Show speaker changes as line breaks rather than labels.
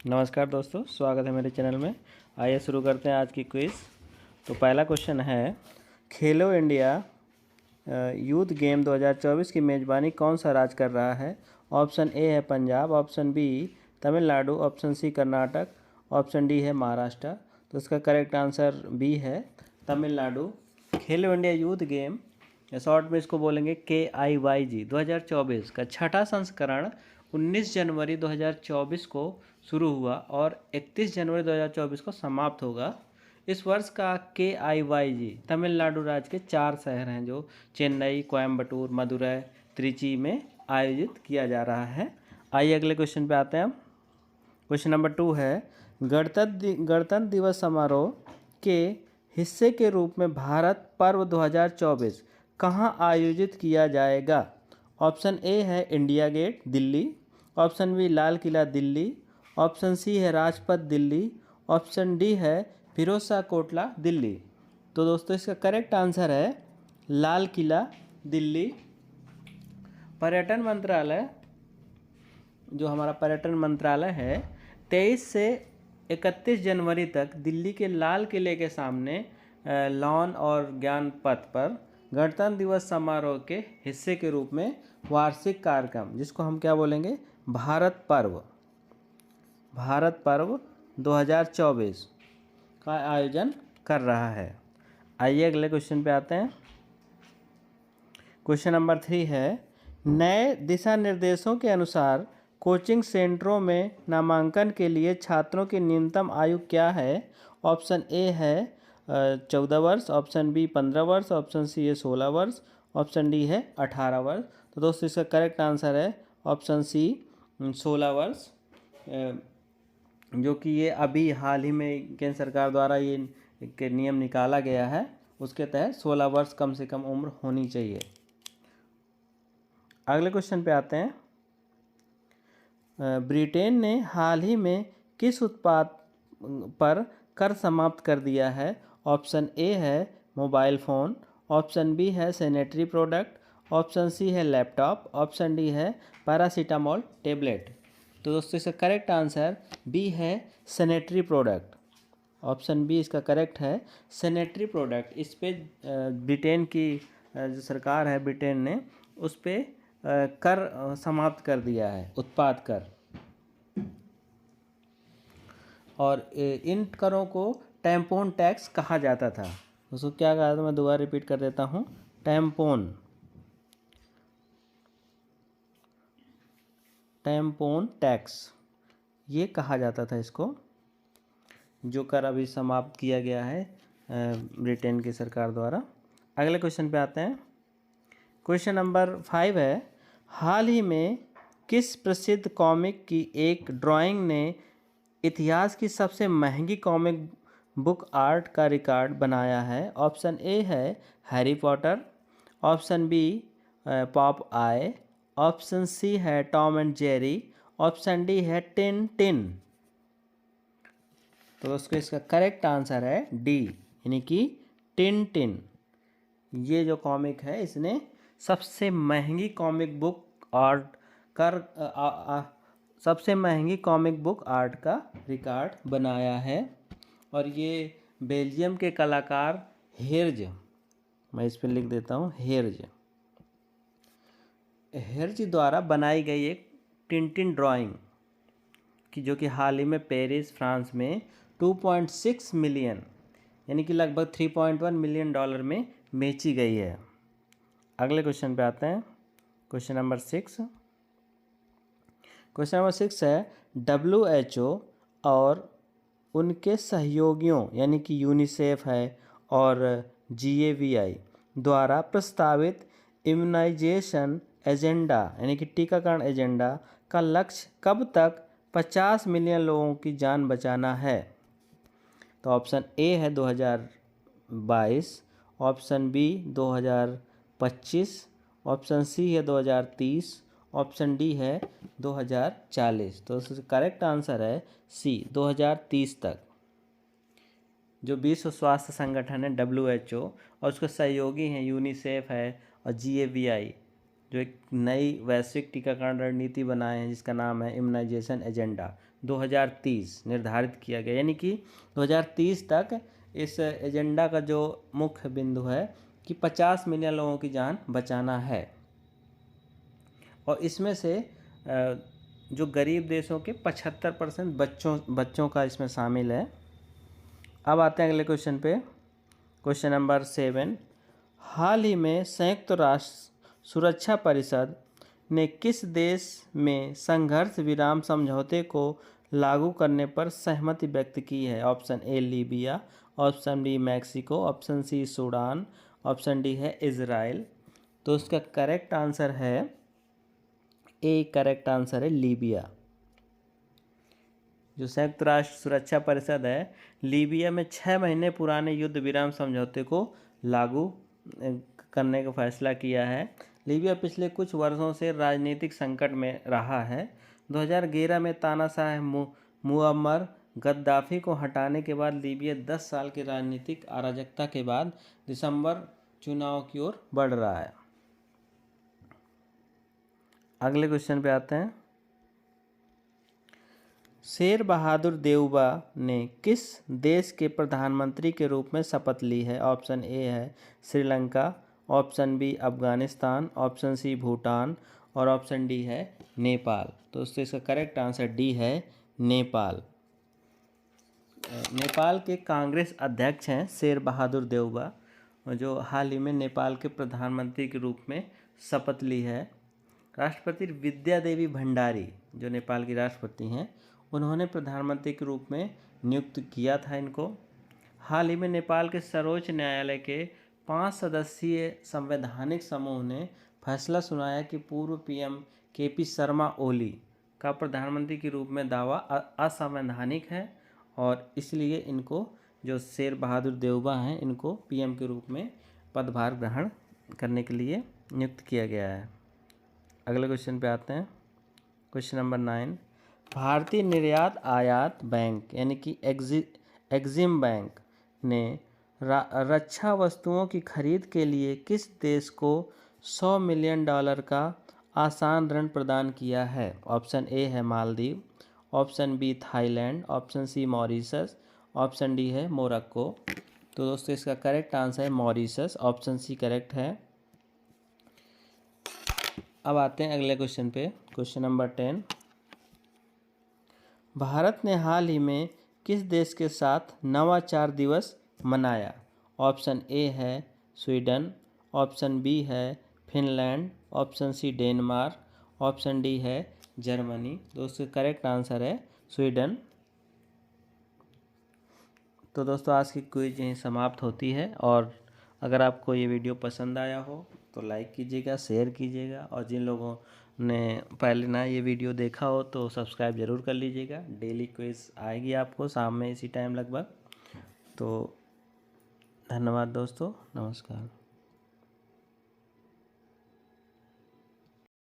नमस्कार दोस्तों, स्वागत है मेरे चैनल में। आइए शुरू करते हैं आज की क्विज़। तो पहला क्वेश्चन है, खेलो इंडिया यूथ गेम 2024 की मेज़बानी कौन सा राज्य कर रहा है? ऑप्शन ए है Punjab, option B Tamil Nadu, option C Karnataka, option D है महाराष्ट्र। तो इसका करेक्ट आंसर बी है तमिलनाडु। खेलो इंडिया यूथ गेम, शॉर्ट में इसको बोलेंगे KIYG 2024 का छठा संस्करण 19 जनवरी 2024 को शुरू हुआ और 31 जनवरी 2024 को समाप्त होगा। इस वर्ष का KIYG तमिलनाडु राज्य के 4 शहर हैं जो चेन्नई, कोयम्बटूर, मदुरै, त्रिची में आयोजित किया जा रहा है। आइए अगले क्वेश्चन पे आते हैं। क्वेश्चन नंबर 2 है, गणतंत्र दिवस समारोह के हिस्से के रूप में भारत पर्व 2024 कहाँ आयोजित किया जाएगा? ऑप्शन ए है India Gate Delhi, option B Lal Qila Delhi, option C है राजपथ दिल्ली, ऑप्शन डी है फिरोजशाह कोटला दिल्ली। तो दोस्तों इसका करेक्ट आंसर है लाल किला दिल्ली। पर्यटन मंत्रालय, जो हमारा पर्यटन मंत्रालय है, 23 से 31 जनवरी तक दिल्ली के लाल किले के सामने लॉन और ज्ञान पथ पर गणतंत्र दिवस समारोह के हिस्से के रूप में वार्षिक कार्यक्रम, जिसको हम क्या बोलेंगे, भारत पर्व 2024 का आयोजन कर रहा है। आइए अगले क्वेश्चन पे आते हैं। क्वेश्चन नंबर 3 है, नए दिशा निर्देशों के अनुसार कोचिंग सेंटरों में नामांकन के लिए छात्रों की न्यूनतम आयु क्या है? ऑप्शन ए है 14 वर्ष, ऑप्शन बी 15 वर्ष, ऑप्शन सी है 16 वर्ष, ऑप्शन डी है 18 वर्ष। तो दोस्तों इसका करेक्ट आंसर है ऑप्शन सी 16 वर्ष, जो कि ये अभी हाल ही में केंद्र सरकार द्वारा ये नियम निकाला गया है। उसके तहत 16 वर्ष कम से कम उम्र होनी चाहिए। अगले क्वेश्चन पे आते हैं। ब्रिटेन ने हाल ही में किस उत्पाद पर कर समाप्त कर दिया है? ऑप्शन ए है मोबाइल फ़ोन, ऑप्शन बी है सैनिटरी प्रोडक्ट, ऑप्शन सी है लैपटॉप, ऑप्शन डी है पैरासीटामोल टेबलेट। तो दोस्तों इसका करेक्ट आंसर बी है सैनिटरी प्रोडक्ट। ऑप्शन बी इसका करेक्ट है सैनिटरी प्रोडक्ट। इस पे ब्रिटेन की जो सरकार है, ब्रिटेन ने उस पर कर समाप्त कर दिया है, उत्पाद कर। और इन करों को टैम्पोन टैक्स कहा जाता था। उसको क्या कहा था, मैं दोबारा रिपीट कर देता हूँ, टैम्पोन टैक्स ये कहा जाता था इसको, जो कर अभी समाप्त किया गया है ब्रिटेन की सरकार द्वारा। अगले क्वेश्चन पे आते हैं। क्वेश्चन नंबर 5 है, हाल ही में किस प्रसिद्ध कॉमिक की एक ड्राइंग ने इतिहास की सबसे महंगी कॉमिक बुक आर्ट का रिकॉर्ड बनाया है? ऑप्शन ए है Harry Potter, option B Popeye, option C है Tom and Jerry, option D है टिन टिन। तो दोस्तों इसका करेक्ट आंसर है डी, यानी कि टिन टिन। ये जो कॉमिक है इसने सबसे महंगी कॉमिक बुक आर्ट सबसे महंगी कॉमिक बुक आर्ट का रिकॉर्ड बनाया है। और ये बेल्जियम के कलाकार हेर्ज, मैं इस पर लिख देता हूँ, हेर्ज द्वारा बनाई गई एक टिन ड्राइंग की, जो कि हाल ही में पेरिस फ्रांस में 2.6 मिलियन यानी कि लगभग $3.1 मिलियन में बेची गई है। अगले क्वेश्चन पे आते हैं। क्वेश्चन नंबर 6 है, WHO और उनके सहयोगियों यानी कि यूनिसेफ है और GAVI द्वारा प्रस्तावित इम्यूनाइजेशन एजेंडा यानी कि टीकाकरण एजेंडा का लक्ष्य कब तक 50 मिलियन लोगों की जान बचाना है? तो ऑप्शन ए है 2022, ऑप्शन बी 2025, ऑप्शन सी है 2030, ऑप्शन डी है 2040। तो उसका करेक्ट आंसर है सी 2030 तक। जो विश्व स्वास्थ्य संगठन है WHO और उसके सहयोगी हैं यूनिसेफ है और GAVI, जो एक नई वैश्विक टीकाकरण रणनीति बनाए हैं जिसका नाम है इम्यूनाइजेशन एजेंडा 2030 निर्धारित किया गया, यानी कि 2030 तक इस एजेंडा का जो मुख्य बिंदु है कि 50 मिलियन लोगों की जान बचाना है। और इसमें से जो गरीब देशों के 75% बच्चों का इसमें शामिल है। अब आते हैं अगले क्वेश्चन पे, क्वेश्चन नंबर 7। हाल ही में संयुक्त राष्ट्र सुरक्षा परिषद ने किस देश में संघर्ष विराम समझौते को लागू करने पर सहमति व्यक्त की है? Option A Libya, option B Mexico, option C Sudan, option D है इजराइल। तो उसका करेक्ट आंसर है ए, करेक्ट आंसर है लीबिया। जो संयुक्त राष्ट्र सुरक्षा परिषद है, लीबिया में 6 महीने पुराने युद्ध विराम समझौते को लागू करने का फैसला किया है। लीबिया पिछले कुछ वर्षों से राजनीतिक संकट में रहा है। 2011 में तानाशाह मुअम्मर गद्दाफी को हटाने के बाद लीबिया 10 साल की राजनीतिक अराजकता के बाद दिसंबर चुनाव की ओर बढ़ रहा है। अगले क्वेश्चन पे आते हैं। शेर बहादुर देउबा ने किस देश के प्रधानमंत्री के रूप में शपथ ली है? ऑप्शन ए है Sri Lanka, option B Afghanistan, option C Bhutan और ऑप्शन डी है नेपाल। तो उससे इसका करेक्ट आंसर डी है नेपाल। नेपाल के कांग्रेस अध्यक्ष हैं शेर बहादुर देउबा, जो हाल ही में नेपाल के प्रधानमंत्री के रूप में शपथ ली है। राष्ट्रपति विद्या देवी भंडारी जो नेपाल की राष्ट्रपति हैं, उन्होंने प्रधानमंत्री के रूप में नियुक्त किया था इनको। हाल ही में नेपाल के सर्वोच्च न्यायालय के 5 सदस्यीय संवैधानिक समूह ने फैसला सुनाया कि पूर्व पीएम केपी शर्मा ओली का प्रधानमंत्री के रूप में दावा असंवैधानिक है और इसलिए इनको, जो शेर बहादुर देउबा हैं, इनको पीएम के रूप में पदभार ग्रहण करने के लिए नियुक्त किया गया है। अगले क्वेश्चन पे आते हैं, क्वेश्चन नंबर 9। भारतीय निर्यात आयात बैंक यानी कि एग्जिम बैंक ने रक्षा वस्तुओं की खरीद के लिए किस देश को $100 मिलियन का आसान ऋण प्रदान किया है? ऑप्शन ए है Maldives, option B Thailand, option C Mauritius, option D है मोरक्को। तो दोस्तों इसका करेक्ट आंसर है मॉरिशस, ऑप्शन सी करेक्ट है। अब आते हैं अगले क्वेश्चन पे, क्वेश्चन नंबर 10। भारत ने हाल ही में किस देश के साथ नवाचार दिवस मनाया? ऑप्शन ए है स्वीडन, ऑप्शन बी है Finland, option C Denmark, option D है जर्मनी। दोस्तों करेक्ट आंसर है स्वीडन। तो दोस्तों आज की क्विज यहीं समाप्त होती है और अगर आपको ये वीडियो पसंद आया हो तो लाइक कीजिएगा, शेयर कीजिएगा और जिन लोगों ने पहले ना ये वीडियो देखा हो तो सब्सक्राइब ज़रूर कर लीजिएगा। डेली क्विज आएगी आपको शाम में इसी टाइम लगभग। तो धन्यवाद दोस्तों, नमस्कार।